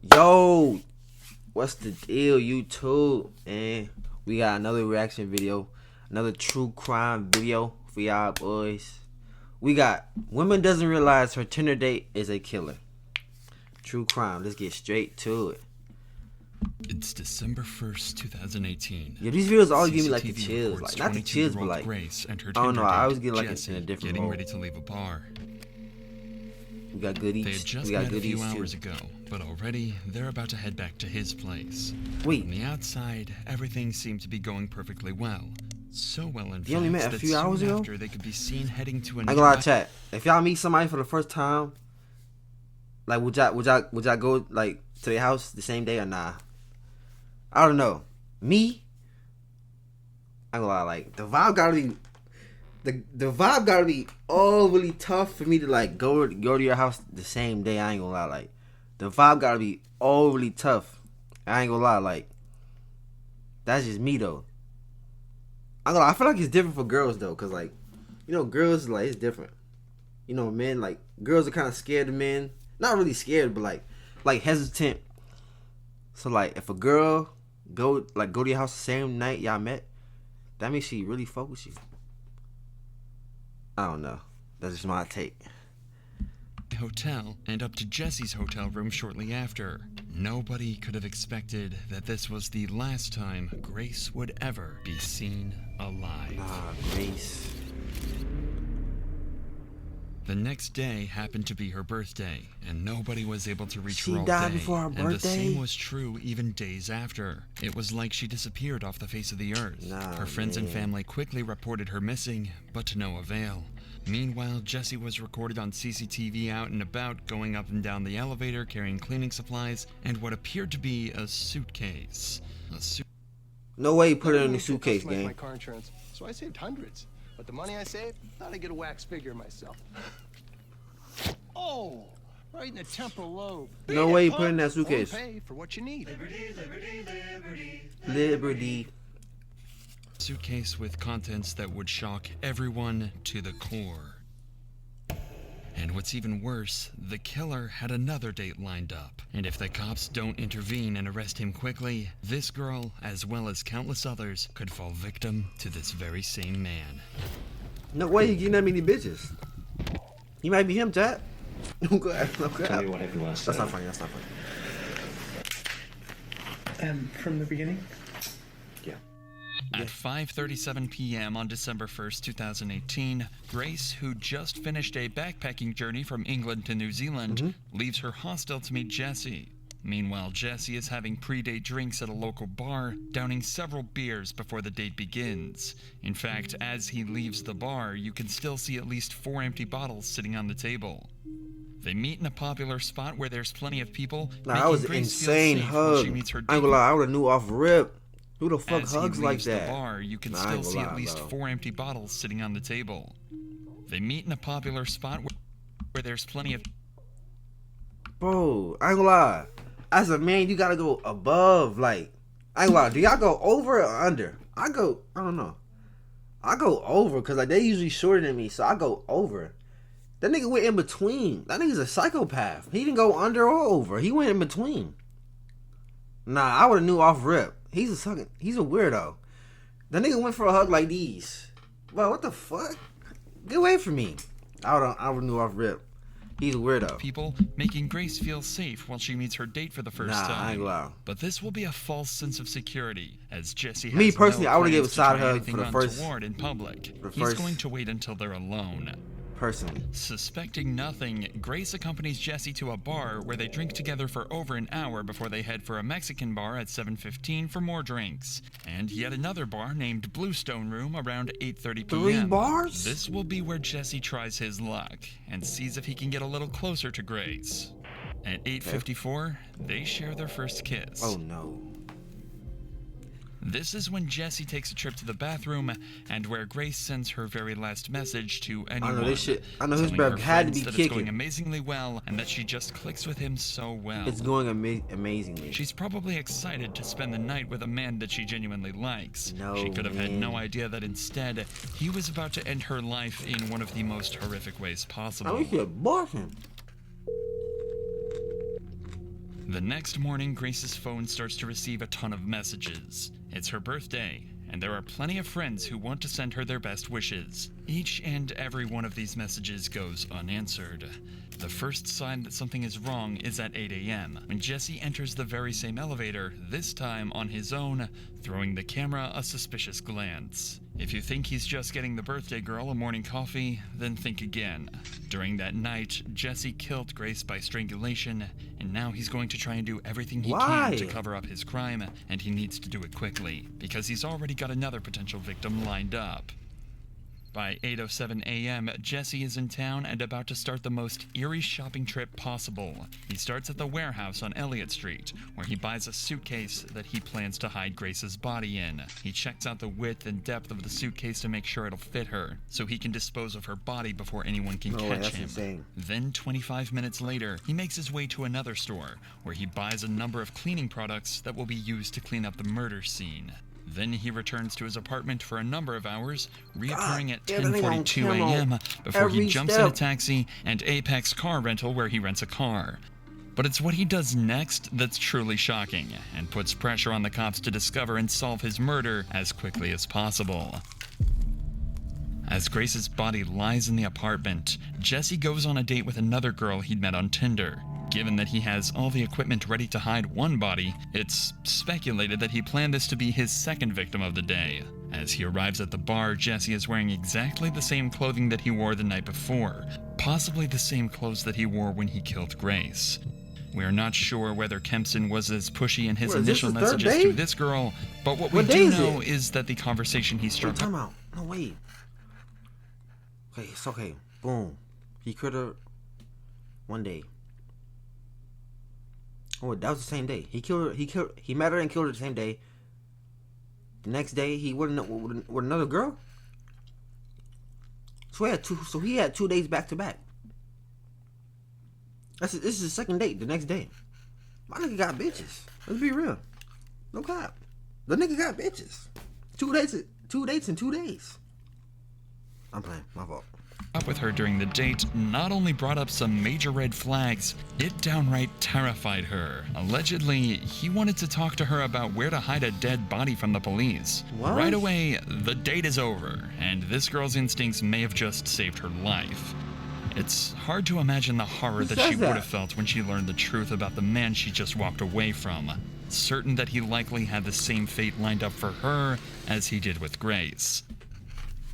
Yo, what's the deal, YouTube? And we got another reaction video, another true crime video for y'all boys. We got woman doesn't realize her Tinder date is a killer. True crime. Let's get straight to it. It's December 1st, 2018. Yeah, these videos always give me like the CCTV chills, records like not the chills, but 22-year-old like Grace and her I don't know. Tinder I date, always get like Jesse, in a different getting mode. ready to leave a bar. We got goodies. They had just We got met a few goodies hours too. ago, but already they're about to head back to his place. Wait, On the outside, everything seemed to be going perfectly well. So well, in You only met fact, a that few hours soon ago? after they could be seen heading to I ain't gonna lie, chat. If y'all meet somebody for the first time, like would y'all go like to their house the same day or nah? I don't know. Me, I ain't gonna lie, like the vibe gotta be the vibe gotta be all really tough for me to like go to your house the same day. I ain't gonna lie, like the vibe gotta be all really tough. I ain't gonna lie, like that's just me though. I ain't gonna lie, I feel like it's different for girls though, cause like girls like it's different. Men like girls are kind of scared of men. Not really scared, but like hesitant. So like if a girl go to your house the same night y'all met, that means she really fuck with you. I don't know. That's just my take. hotel and up to Jesse's hotel room shortly after. Nobody could have expected that this was the last time Grace would ever be seen alive. Nah, Grace. The next day happened to be her birthday, and nobody was able to reach She her all died day. before her And the birthday? same was true even days after. It was like she disappeared off the face of the earth. Nah, Her friends and man. family quickly reported her missing, but to no avail. Meanwhile, Jesse was recorded on CCTV out and about, going up and down the elevator, carrying cleaning supplies, and what appeared to be a suitcase. No way you put it in the It suitcase, customize my gang. car insurance, so I saved hundreds. But the money I saved, thought I'd get a wax figure myself. Oh, right in the temporal lobe. No Beat way it, you put it in that punk. suitcase. Pay for what you need. Liberty. Suitcase with contents that would shock everyone to the core. And what's even worse, the killer had another date lined up. And if the cops don't intervene and arrest him quickly, this girl, as well as countless others, could fall victim to this very same man. No way you getting that many bitches. He might be him, chat. Go ahead. Tell me whatever you want to say. That's not funny. That's not funny. And from the beginning? Yeah. At 5:37 p.m. on December 1st, 2018, Grace, who just finished a backpacking journey from England to New Zealand, leaves her hostel to meet Jesse. Meanwhile, Jesse is having pre-date drinks at a local bar, downing several beers before the date begins. In fact, as he leaves the bar, you can still see at least 4 empty bottles sitting on the table. They meet in a popular spot where there's plenty of people, Nah, making that was an Grace feel insane safe while hug. she meets her I ain't date. gonna lie, I would've knew off rip. Who the fuck As hugs he like leaves that? the bar, you can Nah, I still ain't gonna see lie, at least bro. 4 empty bottles sitting on the table. They meet in a popular spot where there's plenty of... Bro, I ain't gonna lie. As a man, you gotta go above. Like, I ain't gonna lie. Do y'all go over or under? I don't know. I go over because like they usually shorter than me, so I go over. That nigga went in between. That nigga's a psychopath. He didn't go under or over. He went in between. Nah, I would've knew off rip. He's a weirdo. That nigga went for a hug like these. Bro, what the fuck? Get away from me. I would've knew off rip. He's a weirdo. people, making Grace feel safe while she meets her date for the first Nah, I time. ain't gonna lie. But this will be a false sense of security, as Jesse has Me personally, no I would've plans gave a to side try hug anything for the first- untoward in public. the He's first- going to wait until they're alone. Personally. Suspecting nothing, Grace accompanies Jesse to a bar where they drink together for over an hour before they head for a Mexican bar at 7:15 for more drinks. And yet another bar named Bluestone Room around 8:30 p.m. 3 bars? This will be where Jesse tries his luck and sees if he can get a little closer to Grace. At 8:54, they share their first kiss. Oh no. This is when Jesse takes a trip to the bathroom and where Grace sends her very last message to anyone. this shit. I know his telling breath her had to friends be that kicking. It's going amazingly well and that she just clicks with him so well. It's going amazingly. She's probably excited to spend the night with a man that she genuinely likes. No, she could have had man. no idea that instead, he was about to end her life in one of the most horrific ways possible. I wish you had bought him. The next morning, Grace's phone starts to receive a ton of messages. It's her birthday, and there are plenty of friends who want to send her their best wishes. Each and every one of these messages goes unanswered. The first sign that something is wrong is at 8 a.m. when Jesse enters the very same elevator, this time on his own, throwing the camera a suspicious glance. If you think he's just getting the birthday girl a morning coffee, then think again. During that night, Jesse killed Grace by strangulation, and now he's going to try and do everything he Why? can to cover up his crime, and he needs to do it quickly, because he's already got another potential victim lined up. By 8:07 a.m., Jesse is in town and about to start the most eerie shopping trip possible. He starts at the warehouse on Elliott Street, where he buys a suitcase that he plans to hide Grace's body in. He checks out the width and depth of the suitcase to make sure it'll fit her, so he can dispose of her body before anyone can catch that's him. insane. Then 25 minutes later, he makes his way to another store, where he buys a number of cleaning products that will be used to clean up the murder scene. Then he returns to his apartment for a number of hours, reappearing at 10:42 a.m. before he jumps in a taxi and Apex car rental where he rents a car. But it's what he does next that's truly shocking, and puts pressure on the cops to discover and solve his murder as quickly as possible. As Grace's body lies in the apartment, Jesse goes on a date with another girl he'd met on Tinder. Given that he has all the equipment ready to hide one body, it's speculated that he planned this to be his second victim of the day. As he arrives at the bar, Jesse is wearing exactly the same clothing that he wore the night before, possibly the same clothes that he wore when he killed Grace. We are not sure whether Kempson was as pushy in his initial messages to this girl, but what we do know is that the conversation he struck... Wait, time out. No, wait. Okay, it's okay. Boom. He could have... One day. Oh, that was the same day. He met her and killed her the same day. The next day, he with another girl. So he had 2 days back to back. This is his second date. The next day, my nigga got bitches. Let's be real. No cap. The nigga got bitches. 2 dates in 2 days. I'm playing. My fault. Up with her during the date not only brought up some major red flags, it downright terrified her. Allegedly, he wanted to talk to her about where to hide a dead body from the police. What? Right away, the date is over, and this girl's instincts may have just saved her life. It's hard to imagine the horror that she would have felt when she learned the truth about the man she just walked away from, certain that he likely had the same fate lined up for her as he did with Grace.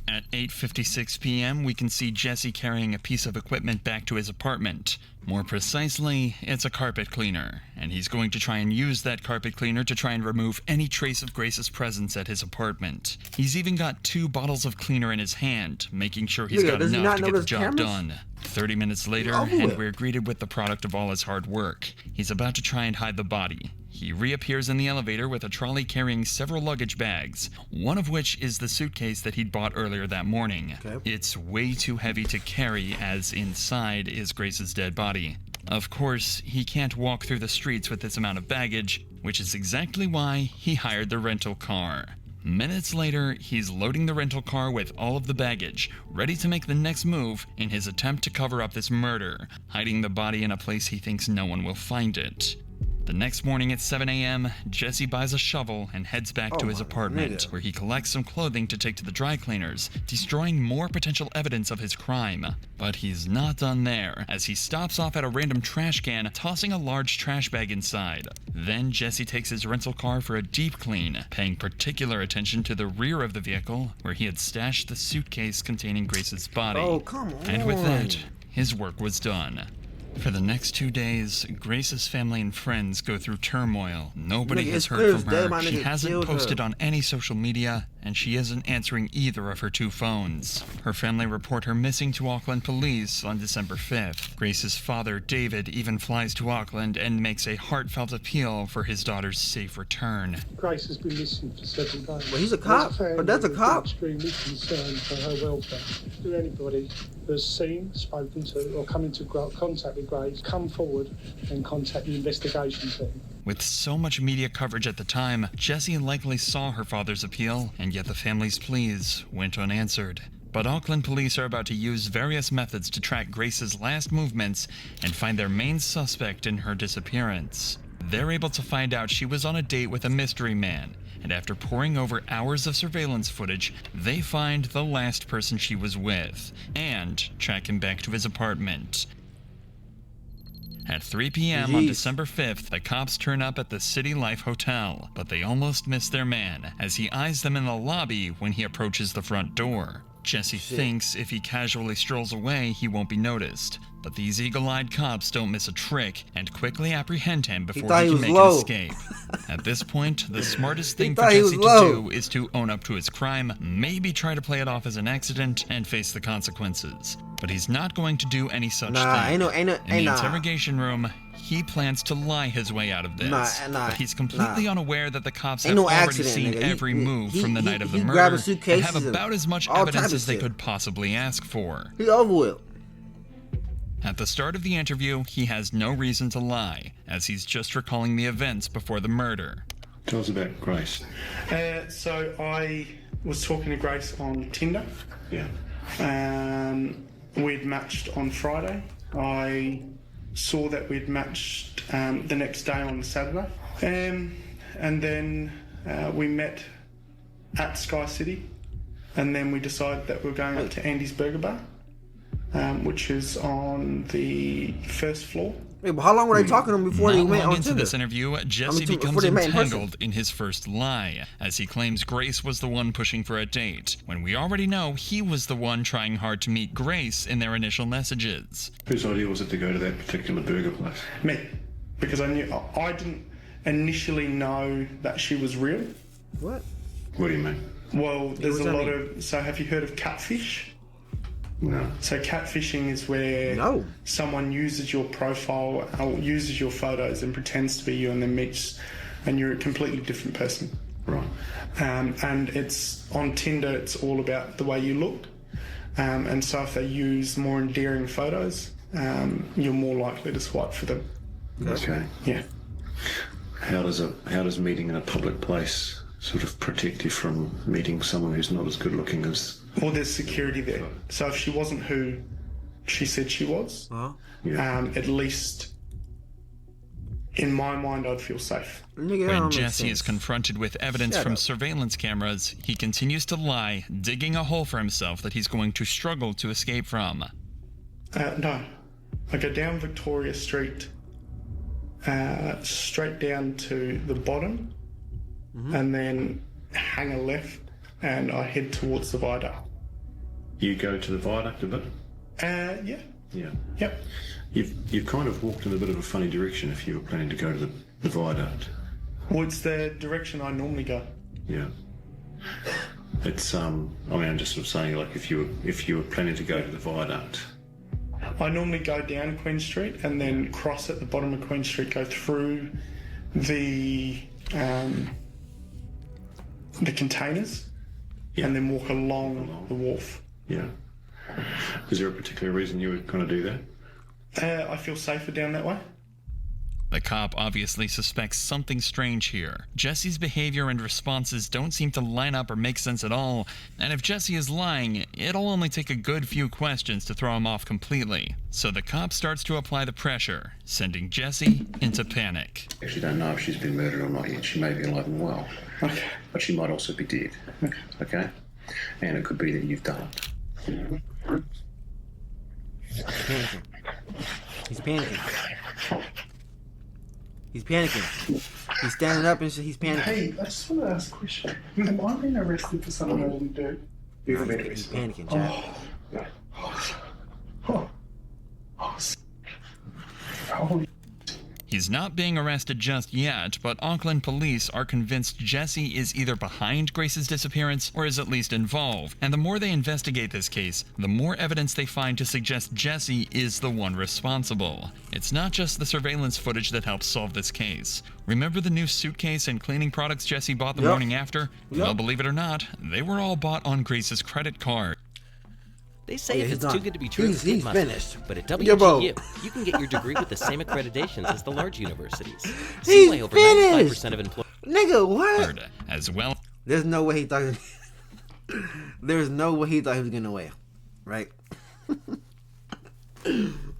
At 8:56 p.m., we can see Jesse carrying a piece of equipment back to his apartment. More precisely, it's a carpet cleaner, and he's going to try and use that carpet cleaner to try and remove any trace of Grace's presence at his apartment. He's even got 2 bottles of cleaner in his hand, making sure he's got enough to get the job done. 30 minutes later, and we're greeted with the product of all his hard work. He's about to try and hide the body. He reappears in the elevator with a trolley carrying several luggage bags, one of which is the suitcase that he'd bought earlier that morning. It's way too heavy to carry, as inside is Grace's dead body. Of course, he can't walk through the streets with this amount of baggage, which is exactly why he hired the rental car. Minutes later, he's loading the rental car with all of the baggage, ready to make the next move in his attempt to cover up this murder, hiding the body in a place he thinks no one will find it. The next morning at 7 a.m., Jesse buys a shovel and heads back to his apartment, where he collects some clothing to take to the dry cleaners, destroying more potential evidence of his crime. But he's not done there, as he stops off at a random trash can, tossing a large trash bag inside. Then Jesse takes his rental car for a deep clean, paying particular attention to the rear of the vehicle, where he had stashed the suitcase containing Grace's body. Oh, come on. And with that, his work was done. For the next 2 days, Grace's family and friends go through turmoil. Nobody has heard from her. She hasn't posted on any social media, and she isn't answering either of her 2 phones. Her family report her missing to Auckland police on December 5th. Grace's father, David, even flies to Auckland and makes a heartfelt appeal for his daughter's safe return. Grace has been missing for several days. Well, he's a cop, but that's a cop. Extremely concerned for her welfare. Do anybody who's seen, spoken to, or come into contact with Grace, come forward and contact the investigation team. With so much media coverage at the time, Jesse likely saw her father's appeal, and yet the family's pleas went unanswered. But Auckland police are about to use various methods to track Grace's last movements and find their main suspect in her disappearance. They're able to find out she was on a date with a mystery man, and after poring over hours of surveillance footage, they find the last person she was with, and track him back to his apartment. At 3 p.m. on December 5th, the cops turn up at the City Life Hotel, but they almost miss their man, as he eyes them in the lobby when he approaches the front door. Jesse thinks if he casually strolls away, he won't be noticed. But these eagle-eyed cops don't miss a trick and quickly apprehend him before he can make an escape. At this point, the smartest thing for Jesse to do is to own up to his crime, maybe try to play it off as an accident, and face the consequences. But he's not going to do any such thing. In the interrogation room, he plans to lie his way out of this. But he's completely unaware that the cops have already seen every move from the night of the murder and have about as much evidence as they could possibly ask for. He over with. At the start of the interview, he has no reason to lie, as he's just recalling the events before the murder. Tell us about Grace. So I was talking to Grace on Tinder. Yeah. We'd matched on Friday. I saw that we'd matched the next day on Saturday. And then we met at Sky City. And then we decided that we were going up to Andy's Burger Bar, which is on the first floor. Wait, but how long were they talking to him before they went on into Tinder? this interview, Jesse becomes entangled in his first lie, as he claims Grace was the one pushing for a date, when we already know he was the one trying hard to meet Grace in their initial messages. Whose idea was it to go to that particular burger place? Me, because I didn't initially know that she was real. What? What do you mean? Well, there's a lot of... So have you heard of catfish? No. So catfishing is where someone uses your profile or uses your photos and pretends to be you and then meets and you're a completely different person. Right. And it's on Tinder, it's all about the way you look. And so if they use more endearing photos, you're more likely to swipe for them. Okay. Yeah. How does meeting in a public place sort of protect you from meeting someone who's not as good looking as... Well, there's security there. So if she wasn't who she said she was, at least in my mind, I'd feel safe. When Jesse is confronted with evidence from surveillance cameras, he continues to lie, digging a hole for himself that he's going to struggle to escape from. No. I go down Victoria Street, straight down to the bottom, and then hang a left, and I head towards the viaduct. You go to the viaduct a bit? Yeah. Yeah. Yep. You've kind of walked in a bit of a funny direction if you were planning to go to the viaduct. Well, it's the direction I normally go. Yeah. It's I mean, I'm just sort of saying, like, if you were planning to go to the viaduct. I normally go down Queen Street and then cross at the bottom of Queen Street, go through the containers, and then walk along the wharf. Yeah. Is there a particular reason you would kind of do that? I feel safer down that way. The cop obviously suspects something strange here. Jesse's behavior and responses don't seem to line up or make sense at all, and if Jesse is lying, it'll only take a good few questions to throw him off completely. So the cop starts to apply the pressure, sending Jesse into panic. I actually don't know if she's been murdered or not yet. She may be alive and well. Okay. But she might also be dead. Okay? And it could be that you've done it. He's panicking. He's panicking. He's standing up and he's panicking. Hey, I just want to ask a question. Am I being arrested for something I didn't do? You've been arrested. He's panicking, Jack. Holy. He's not being arrested just yet, but Auckland police are convinced Jesse is either behind Grace's disappearance or is at least involved. And the more they investigate this case, the more evidence they find to suggest Jesse is the one responsible. It's not just the surveillance footage that helps solve this case. Remember the new suitcase and cleaning products Jesse bought the morning after? Well, believe it or not, they were all bought on Grace's credit card. They say if it's too good to be true, he's it must finished. But at WGU, you can get your degree with the same accreditations as the large universities. He's why over finished. 95% of employees. Nigga, what? As well. There's no way he's talking. There's no way he thought he was getting away, right?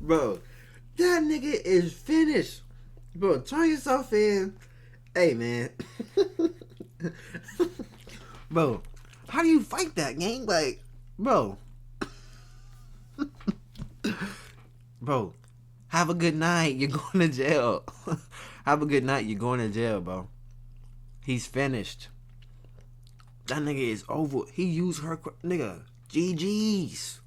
Bro, that nigga is finished. Bro, turn yourself in. Hey, man. Bro, how do you fight that, gang? Like, bro. Bro, have a good night. You're going to jail. Have a good night. You're going to jail, bro. He's finished. That nigga is over. He used her, nigga. GG's.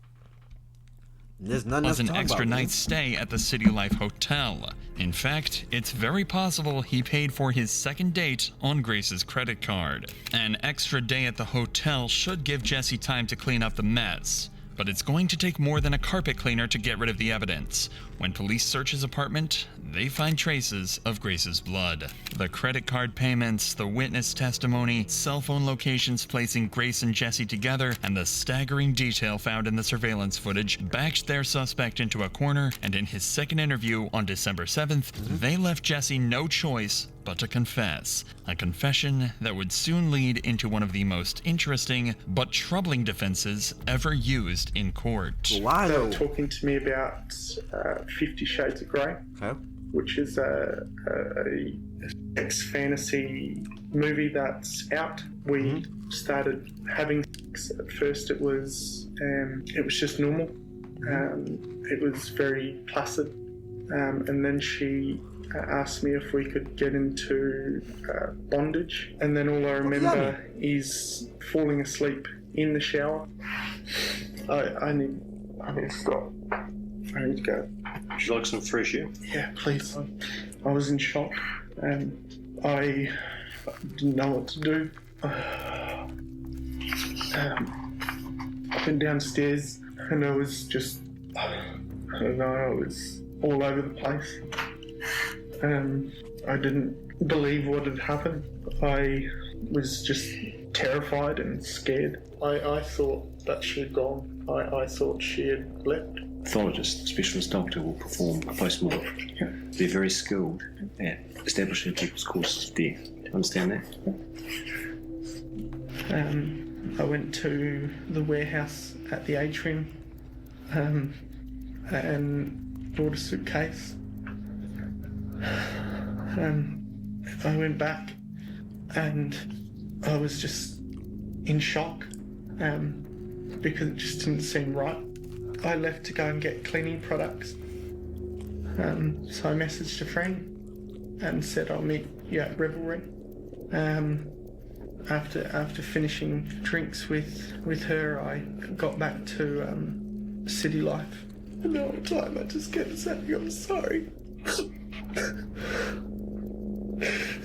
There's nothing else Was to an talk extra about, man. night's stay at the City Life Hotel. In fact, it's very possible he paid for his second date on Grace's credit card. An extra day at the hotel should give Jesse time to clean up the mess. But it's going to take more than a carpet cleaner to get rid of the evidence. When police search his apartment, they find traces of Grace's blood. The credit card payments, the witness testimony, cell phone locations placing Grace and Jesse together, and the staggering detail found in the surveillance footage backed their suspect into a corner, and in his second interview on December 7th, they left Jesse no choice but to confess. A confession that would soon lead into one of the most interesting but troubling defenses ever used in court. Why They though? were talking to me about 50 Shades of Grey, Okay. which is a sex fantasy movie that's out. We started having sex. At first it was just normal. It was very placid. And then she asked me if we could get into bondage. And then all I remember is falling asleep in the shower. I need to stop. I need to go. Would you like some fresh air? Yeah, please. I was in shock and I didn't know what to do. I went downstairs and I was just, I don't know, I was all over the place. I didn't believe what had happened. I was just terrified and scared. I thought that she had gone. I thought she had left. Pathologist, specialist doctor will perform a post-mortem. Yeah. They're very skilled at establishing people's causes of death. Do you understand that? I went to the warehouse at the atrium and bought a suitcase. I went back and I was just in shock because it just didn't seem right. I left to go and get cleaning products. So I messaged a friend and said I'll meet you at Revelry. After finishing drinks with her, I got back to City Life. And the whole time I just kept saying, I'm sorry.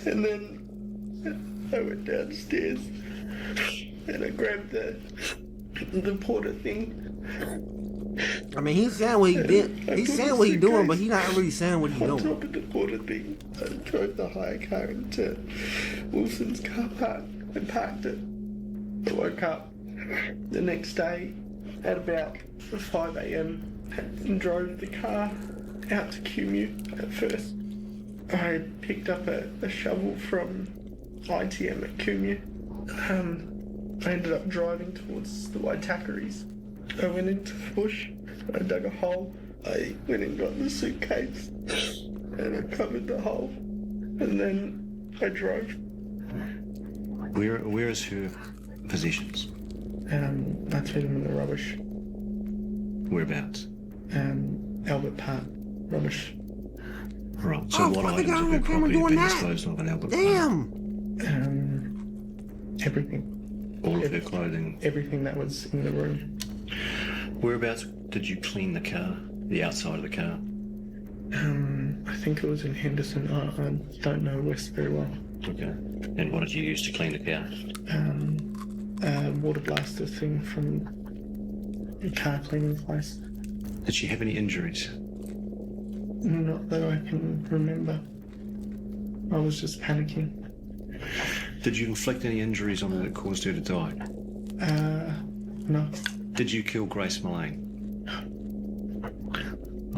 And then I went downstairs and I grabbed the porter thing. I mean, he's saying what he did. He's saying what he's doing, but he's not really saying what he's On doing. top of the porter thing, I drove the hire car into Wilson's car park and parked it. I woke up the next day at about 5 a.m. and drove the car out to Cumu. At first, I picked up a shovel from ITM at Cumu. I ended up driving towards the Waitakaris. I went into the bush, I dug a hole, I went and got the suitcase and I covered the hole and then I drove. Where is her possessions? I threw them in the rubbish. Whereabouts? Albert Park, rubbish. Right. So Oh, what fuck, items I got of her on camera property have doing been that. disposed of in Albert Park? Damn. Everything. All of her clothing. Everything that was in the room. Whereabouts did you clean the car? The outside of the car? I think it was in Henderson. I don't know West very well. Okay. And what did you use to clean the car? Water blaster thing from a car cleaning place. Did she have any injuries? Not that I can remember. I was just panicking. Did you inflict any injuries on her that caused her to die? No. Did you kill Grace Mullane?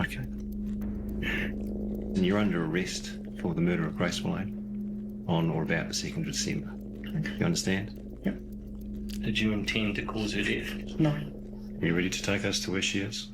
Okay. And you're under arrest for the murder of Grace Mullane on or about the 2nd of December. Okay. You understand? Yep. Did you intend to cause her death? No. Are you ready to take us to where she is?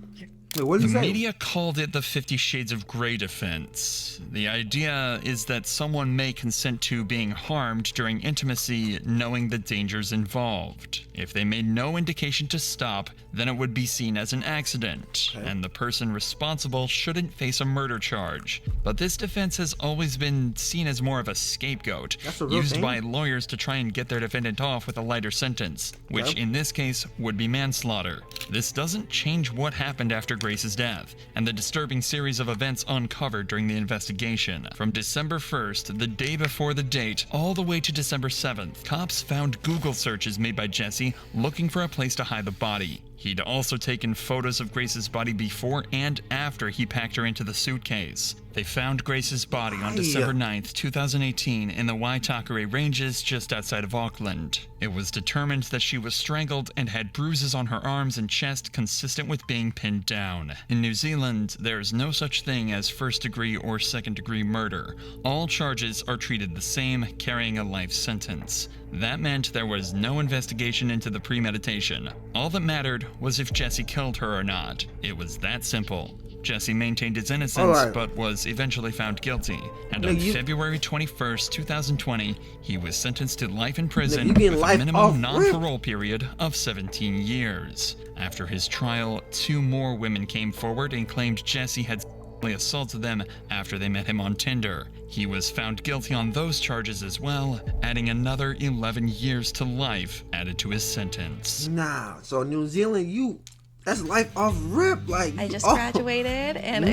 Wait, what did The you say? media called it the 50 Shades of Grey defense. The idea is that someone may consent to being harmed during intimacy knowing the dangers involved. If they made no indication to stop, then it would be seen as an accident, and the person responsible shouldn't face a murder charge. But this defense has always been seen as more of a scapegoat, That's a real used thing? by lawyers to try and get their defendant off with a lighter sentence, which in this case would be manslaughter. This doesn't change what happened after Grace's death, and the disturbing series of events uncovered during the investigation. From December 1st, the day before the date, all the way to December 7th, cops found Google searches made by Jesse looking for a place to hide the body. He'd also taken photos of Grace's body before and after he packed her into the suitcase. They found Grace's body on December 9th, 2018 in the Waitakere Ranges just outside of Auckland. It was determined that she was strangled and had bruises on her arms and chest consistent with being pinned down. In New Zealand, there is no such thing as first-degree or second-degree murder. All charges are treated the same, carrying a life sentence. That meant there was no investigation into the premeditation. All that mattered was if Jesse killed her or not. It was that simple. Jesse maintained his innocence, but was eventually found guilty. And on February 21st, 2020, he was sentenced to life in prison with a minimum non-parole period of 17 years. After his trial, 2 more women came forward and claimed Jesse had assaulted them after they met him on Tinder. He was found guilty on those charges as well, adding another 11 years to life added to his sentence. Nah, so New Zealand, that's life off rip. Like I just graduated and